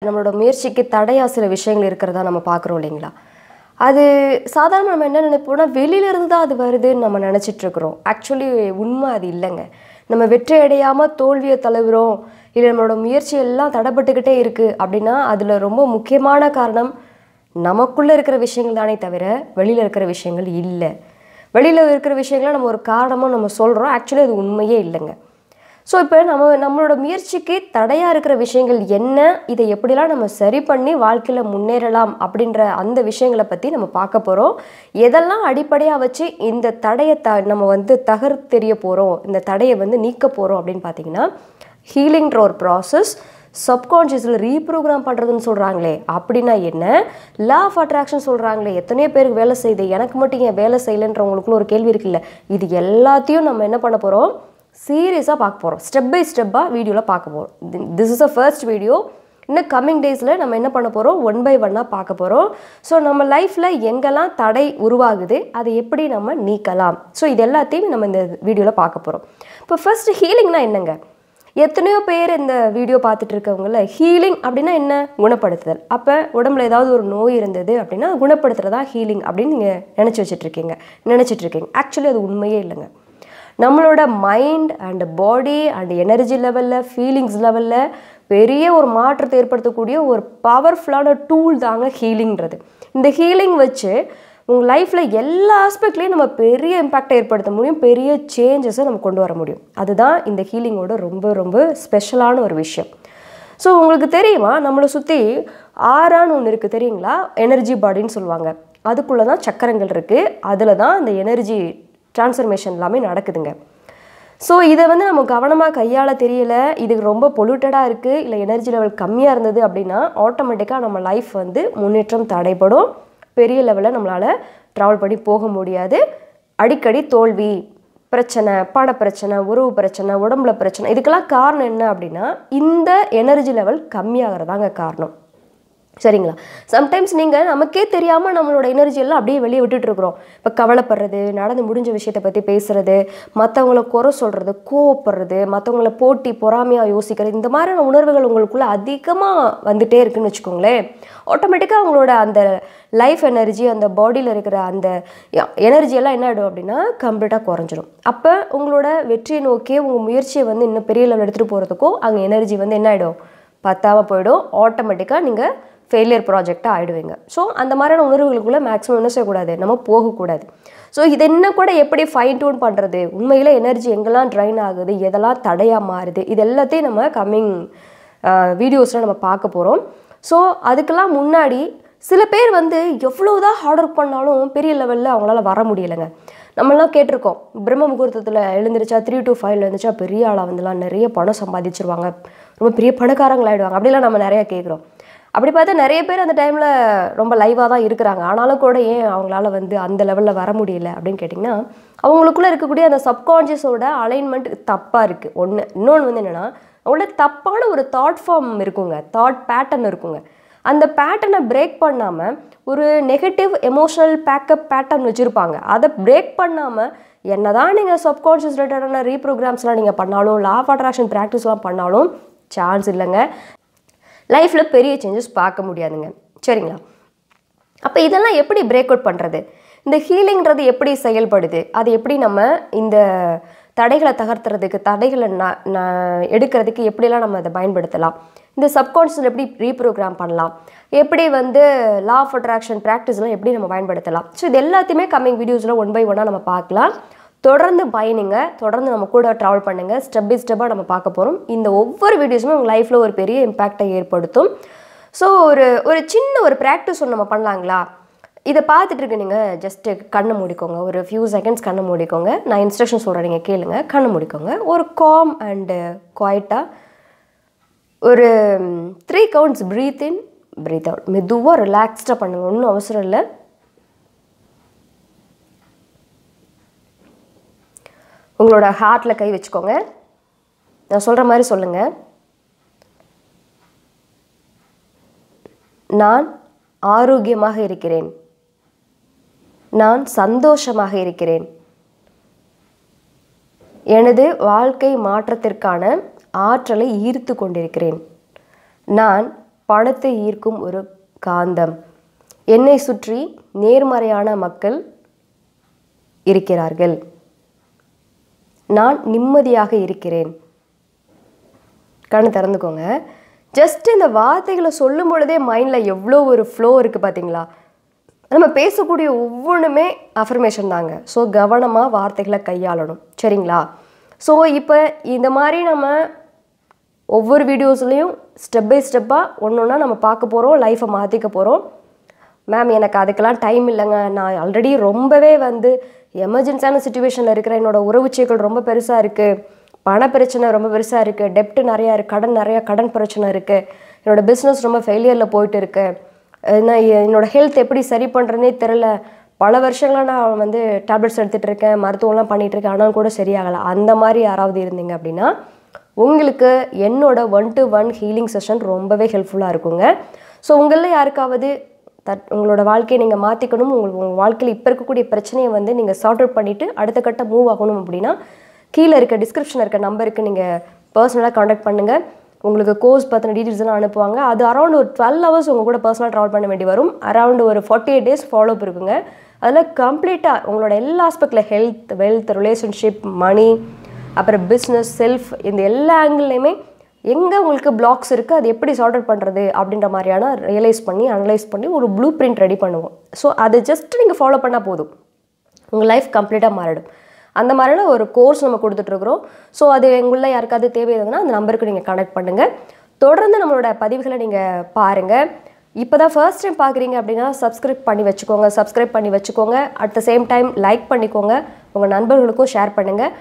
நம்மளோட முயற்சிக்கு தடையா சில விஷயங்கள் இருக்கிறதா நம்ம பார்க்குறோம் இல்லைங்களா? அது சாதாரண நம்ம என்ன நினைப்போம்னா, வெளியிலேருந்து தான் அது வருதுன்னு நம்ம நினச்சிட்ருக்குறோம். ஆக்சுவலி உண்மை அது இல்லைங்க. நம்ம வெற்றி அடையாமல் தோல்வியை தழுவுறோம், இல்லை நம்மளோட முயற்சி எல்லாம் தடைப்பட்டுக்கிட்டே இருக்குது அப்படின்னா, அதில் ரொம்ப முக்கியமான காரணம் நமக்குள்ளே இருக்கிற விஷயங்கள் தானே தவிர வெளியில் இருக்கிற விஷயங்கள் இல்லை. வெளியில் இருக்கிற விஷயங்களை நம்ம ஒரு காரணமாக நம்ம சொல்கிறோம். ஆக்சுவலி அது உண்மையே இல்லைங்க. ஸோ இப்போ நம்மளோட முயற்சிக்கு தடையாக இருக்கிற விஷயங்கள் என்ன, இதை எப்படிலாம் நம்ம சரி பண்ணி வாழ்க்கையில் முன்னேறலாம் அப்படின்ற அந்த விஷயங்களை பற்றி நம்ம பார்க்க போகிறோம். எதெல்லாம் அடிப்படையாக வச்சு இந்த தடையை நம்ம தகர்த்தெறிய போகிறோம், இந்த தடையை நீக்க போகிறோம் அப்படின்னு பார்த்தீங்கன்னா, ஹீலிங்ன்ற ஒரு ப்ராசஸ். சப்கான்ஷியஸில் ரீப்ரோக்ராம் பண்ணுறதுன்னு சொல்கிறாங்களே, அப்படின்னா என்ன? லா ஆஃப் அட்ராக்ஷன் சொல்கிறாங்களே, எத்தனையோ பேருக்கு வேலை செய்யுது, எனக்கு மட்டும் ஏன் வேலை செய்யலைன்றவங்களுக்குள்ள ஒரு கேள்வி இருக்குல்ல. இது எல்லாத்தையும் நம்ம என்ன பண்ண போகிறோம்? சீரியஸாக பார்க்க போகிறோம். ஸ்டெப் பை ஸ்டெப்பாக வீடியோவில் பார்க்க போகிறோம். This is a first video. இன்னும் கம்மிங் டேஸில் நம்ம என்ன பண்ண போகிறோம்? ஒன் பை ஒன்னாக பார்க்க போகிறோம். ஸோ நம்ம லைஃப்பில் எங்கெல்லாம் தடை உருவாகுது, அதை எப்படி நம்ம நீக்கலாம், ஸோ இது எல்லாத்தையும் நம்ம இந்த வீடியோவில் பார்க்க போகிறோம். இப்போ ஃபர்ஸ்ட் ஹீலிங்னா என்னங்க? எத்தனையோ பேர் இந்த வீடியோ பார்த்துட்டு இருக்கவங்கள ஹீலிங் அப்படின்னா என்ன? குணப்படுத்துதல். அப்போ உடம்புல ஏதாவது ஒரு நோய் இருந்தது அப்படின்னா குணப்படுத்துறதா ஹீலிங் அப்படின்னு நீங்கள் நினச்சிட்ருக்கீங்க. ஆக்சுவலி அது உண்மையே இல்லைங்க. நம்மளோட mind and body and energy லெவலில், ஃபீலிங்ஸ் லெவலில் பெரிய ஒரு மாற்றத்தை ஏற்படுத்தக்கூடிய ஒரு பவர்ஃபுல்லான டூல் தாங்க ஹீலிங்கிறது. இந்த ஹீலிங் வச்சு உங்கள் லைஃப்பில் எல்லா ஆஸ்பெக்ட்லேயும் நம்ம பெரிய இம்பேக்டை ஏற்படுத்த முடியும், பெரிய சேஞ்சஸை நம்ம கொண்டு வர முடியும். அதுதான் இந்த ஹீலிங்கோட ரொம்ப ரொம்ப ஸ்பெஷலான ஒரு விஷயம். ஸோ உங்களுக்கு தெரியுமா, நம்மளை சுற்றி ஆறான்னு ஒன்று இருக்குது தெரியுங்களா? எனர்ஜி பாடின்னு சொல்லுவாங்க. அதுக்குள்ளே தான் சக்கரங்கள் இருக்குது. அதில் தான் இந்த எனர்ஜி டிரான்ஸ்ஃபர்மேஷன் எல்லாமே நடக்குதுங்க. ஸோ இதை நம்ம கவனமாக கையாள தெரியல, இதுக்கு ரொம்ப பொல்யூட்டடாக இருக்குது, இல்லை எனர்ஜி லெவல் கம்மியாக இருந்தது அப்படின்னா ஆட்டோமேட்டிக்காக நம்ம லைஃப் முன்னேற்றம் தடைப்படும். பெரிய லெவலில் நம்மளால் ட்ராவல் பண்ணி போக முடியாது. அடிக்கடி தோல்வி, பிரச்சனை, பண பிரச்சனை, உறவு பிரச்சனை, உடம்புல பிரச்சனை, இதுக்கெல்லாம் காரணம் என்ன அப்படின்னா இந்த எனர்ஜி லெவல் கம்மியாகிறதாங்க காரணம். சரிங்களா? சம்டைம்ஸ் நீங்கள் நமக்கே தெரியாமல் நம்மளோட எனர்ஜியெல்லாம் அப்படியே வெளியே விட்டுட்டுருக்குறோம். இப்போ கவலைப்படுறது, நடந்து முடிஞ்ச விஷயத்தை பற்றி பேசுகிறது, மற்றவங்கள குறை சொல்கிறது, கோவப்படுறது, மற்றவங்கள போட்டி பொறாமையாக யோசிக்கிறது, இந்த மாதிரியான உணர்வுகள் உங்களுக்குள்ளே அதிகமாக வந்துகிட்டே இருக்குதுன்னு வச்சுக்கோங்களேன். ஆட்டோமேட்டிக்காக அவங்களோட அந்த லைஃப் எனர்ஜி, அந்த பாடியில் இருக்கிற அந்த எனர்ஜியெல்லாம் என்ன ஆகிடும் அப்படின்னா கம்ப்ளீட்டாக குறைஞ்சிரும். அப்போ உங்களோட வெற்றியை நோக்கி உங்கள் முயற்சியை இன்னும் பெரிய லெவல் எடுத்துகிட்டு போகிறதுக்கோ அங்கே எனர்ஜி என்ன ஆகிடும்? பத்தாமல் போயிடும். ஆட்டோமேட்டிக்காக நீங்கள் ஃபெயிலியர் ப்ராஜெக்டாக ஆகிடுவீங்க. ஸோ அந்த மாதிரியான உணர்வுகளுக்குள்ளே மேக்ஸிமம் என்ன செய்யக்கூடாது? நம்ம போகக்கூடாது. ஸோ இது என்ன கூட எப்படி ஃபைன் டியூன் பண்ணுறது, உண்மையில் எனர்ஜி எங்கெல்லாம் ட்ரைன் ஆகுது, எதெல்லாம் தடையாக மாறுது, இது எல்லாத்தையும் நம்ம கம்மிங் வீடியோஸில் நம்ம பார்க்க போகிறோம். ஸோ அதுக்கெல்லாம் முன்னாடி சில பேர் எவ்வளோதான் ஹார்ட் ஒர்க் பண்ணாலும் பெரிய லெவலில் அவங்களால வர முடியலைங்க. நம்மளாம் கேட்டிருக்கோம், பிரம்ம முகூர்த்தத்தில் எழுந்திரிச்சா 3 to 5 எழுந்திரிச்சா பெரிய ஆளாக நிறைய பணம் சம்பாதிச்சிருவாங்க, ரொம்ப பெரிய பணக்காரங்களாகிடுவாங்க, அப்படிலாம் நம்ம நிறையா கேட்குறோம். அப்படி பார்த்தா நிறைய பேர் அந்த டைமில் ரொம்ப லைவாக தான் இருக்கிறாங்க. ஆனாலும் கூட ஏன் அவங்களால அந்த லெவலில் வர முடியல அப்படின்னு கேட்டிங்கன்னா, அவங்களுக்குள்ளே இருக்கக்கூடிய அந்த சப்கான்ஷியஸோட அலைன்மெண்ட் தப்பாக இருக்குது. இன்னொன்று என்னென்னா, அவங்களோட தப்பான ஒரு தாட் ஃபார்ம் இருக்குங்க, தாட் பேட்டர்ன் இருக்குங்க. அந்த பேட்டர்னை பிரேக் பண்ணாமல் ஒரு நெகட்டிவ் எமோஷனல் பேட்டர்ன் வச்சுருப்பாங்க. அதை பிரேக் பண்ணாமல் என்ன தான் நீங்கள் சப்கான்ஷியஸ் ரிலேட்டடான ரீப்ரோக்ராம்ஸ்லாம் நீங்கள் பண்ணாலும், லா ஆஃப் அட்ராக்ஷன் ப்ராக்டிஸ்லாம் பண்ணாலும் சான்ஸ் இல்லைங்க. லைஃப்பில் பெரிய சேஞ்சஸ் பார்க்க முடியாதுங்க. சரிங்களா? அப்போ இதெல்லாம் எப்படி பிரேக் அவுட் பண்ணுறது? இந்த ஹீலிங்கிறது எப்படி செயல்படுது? அது எப்படி நம்ம இந்த தடைகளை தகர்த்துறதுக்கு, தடைகளை எடுக்கிறதுக்கு எப்படிலாம் நம்ம அதை பயன்படுத்தலாம்? இந்த சப்கான்ஷியஸில் எப்படி ரீப்ரோக்ராம் பண்ணலாம்? எப்படி லா ஆஃப் அட்ராக்ஷன் ப்ராக்டிஸ்லாம் எப்படி நம்ம பயன்படுத்தலாம்? ஸோ இது எல்லாத்தையுமே கம்மிங் வீடியோஸில் ஒன் பை ஒன்னாக நம்ம பார்க்கலாம். தொடர்ந்து பயணிங்க, தொடர்ந்து நம்ம கூட ட்ராவல் பண்ணுங்கள். ஸ்டெப் பை ஸ்டெப்பாக நம்ம பார்க்க போகிறோம். இந்த ஒவ்வொரு வீடியோஸுமே உங்கள் லைஃப்பில் ஒரு பெரிய இம்பேக்டை ஏற்படுத்தும். ஸோ ஒரு சின்ன ஒரு ப்ராக்டிஸ் ஒன்று நம்ம பண்ணலாங்களா? இதை பார்த்துட்டு இருக்கு நீங்கள் ஜஸ்ட்டு கண்ணை மூடிக்கோங்க, ஒரு ஃபியூ செகண்ட்ஸ் கண்ணை மூடிக்கோங்க. நான் இன்ஸ்ட்ரக்ஷன் சொல்கிறேன், நீங்கள் கேளுங்க. கண்ணை மூடிக்கோங்க. ஒரு காம் அண்டு குவாய்ட்டாக ஒரு 3 counts breath in breathe out. மெதுவாக ரிலாக்ஸ்டாக பண்ணுங்கள், ஒன்றும் அவசரம் இல்லை. உங்களோட ஹார்ட்டில் கை வச்சுக்கோங்க. நான் சொல்கிற மாதிரி சொல்லுங்கள். நான் ஆரோக்கியமாக இருக்கிறேன். நான் சந்தோஷமாக இருக்கிறேன். எனது வாழ்க்கை மாற்றத்திற்கான ஆற்றலை ஈர்த்து கொண்டிருக்கிறேன். நான் பணத்தை ஈர்க்கும் ஒரு காந்தம். என்னை சுற்றி நேர்மறையான மக்கள் இருக்கிறார்கள். நான் நிம்மதியாக இருக்கிறேன். கண்ணு திறந்துக்கோங்க. ஜஸ்ட் இந்த வார்த்தைகளை சொல்லும் பொழுதே மைண்டில் எவ்வளோ ஒரு ஃப்ளோ இருக்குது பார்த்தீங்களா? நம்ம பேசக்கூடிய ஒவ்வொன்றுமே அஃபர்மேஷன் தாங்க. ஸோ கவனமாக வார்த்தைகளை கையாளணும். சரிங்களா? ஸோ இப்போ இந்த மாதிரி நம்ம ஒவ்வொரு வீடியோஸ்லேயும் ஸ்டெப் பை ஸ்டெப்பாக ஒன்று ஒன்றா நம்ம பார்க்க போகிறோம், லைஃப்பை மாற்றிக்க போகிறோம். மேம் எனக்கு அதுக்கெல்லாம் டைம் இல்லைங்க, நான் ஆல்ரெடி ரொம்பவே எமர்ஜென்சியான சுச்சுவேஷனில் இருக்கிற, என்னோடய உறவுச்சைகள் ரொம்ப பெருசாக இருக்குது, பண பிரச்சனை ரொம்ப பெருசாக இருக்குது, டெப்ட் நிறையா இருக்குது, கடன் பிரச்சனை இருக்குது, என்னோடய பிஸ்னஸ் ரொம்ப ஃபெயிலியரில் போயிட்டு இருக்கு, நான் என்னோடய ஹெல்த் எப்படி சரி பண்ணுறதுனே தெரில, பல வருஷங்களாக நான் டேப்லெட்ஸ் எடுத்துகிட்டு இருக்கேன், மருத்துவம்லாம் பண்ணிகிட்ருக்கேன், ஆனால் கூட சரியாகலை. அந்த மாதிரி யாராவது இருந்தீங்க அப்படின்னா உங்களுக்கு என்னோட 1-to-1 ஹீலிங் செஷன் ரொம்பவே ஹெல்ப்ஃபுல்லாக இருக்குங்க. ஸோ உங்களில் யாருக்காவது உங்களோட வாழ்க்கையை நீங்கள் மாற்றிக்கணும், உங்கள் வாழ்க்கையில் இப்போ இருக்கக்கூடிய பிரச்சனையை நீங்கள் சார்ட் அவுட் பண்ணிவிட்டு அடுத்த கட்ட மூவ் ஆகணும் அப்படின்னா கீழே இருக்க டிஸ்கிரிப்ஷனில் இருக்க நம்பருக்கு நீங்கள் பர்சனலாக காண்டாக்ட் பண்ணுங்கள். உங்களுக்கு கோர்ஸ் பற்றின டீட்டெயில்ஸ் எல்லாம் அனுப்புவாங்க. அது அரௌண்ட் ஒரு 12 ஹவர்ஸ் உங்கள் கூட பர்சனலாக ட்ராவல் பண்ண வேண்டி வரும். அரௌண்ட் ஒரு 48 டேஸ் ஃபாலோ அப் இருக்குங்க. அதில் கம்ப்ளீட்டாக உங்களோட எல்லா ஆஸ்பெக்டில் ஹெல்த், வெல்த், ரிலேஷன்ஷிப், மணி, அப்புறம் பிஸ்னஸ், செல்ஃப், இந்த எல்லா ஆங்கிள்லையுமே எங்கே உங்களுக்கு பிளாக்ஸ் இருக்குது, அது எப்படி சார்ட் அவுட் பண்ணுறது அப்படின்ற மாதிரியான ரியலைஸ் பண்ணி அனலைஸ் பண்ணி ஒரு ப்ளூ பிரிண்ட் ரெடி பண்ணுவோம். ஸோ அது ஜஸ்ட் நீங்கள் ஃபாலோ பண்ணால் போதும், உங்கள் லைஃப் கம்ப்ளீட்டாக மாறிடும். அந்த மாதிரியான ஒரு கோர்ஸ் நம்ம கொடுத்துட்ருக்குறோம். ஸோ அது உங்களில் யாருக்காவது தேவை இருந்ததுன்னா அந்த நம்பருக்கு நீங்கள் கனெக்ட் பண்ணுங்கள். தொடர்ந்து நம்மளோட பதிவுகளை நீங்கள் பாருங்கள். இப்போ தான் ஃபர்ஸ்ட் டைம் பார்க்குறீங்க அப்படின்னா சப்ஸ்கிரைப் பண்ணி வச்சுக்கோங்க. At the same time like பண்ணிக்கோங்க, உங்கள் நண்பர்களுக்கும் ஷேர் பண்ணுங்கள்.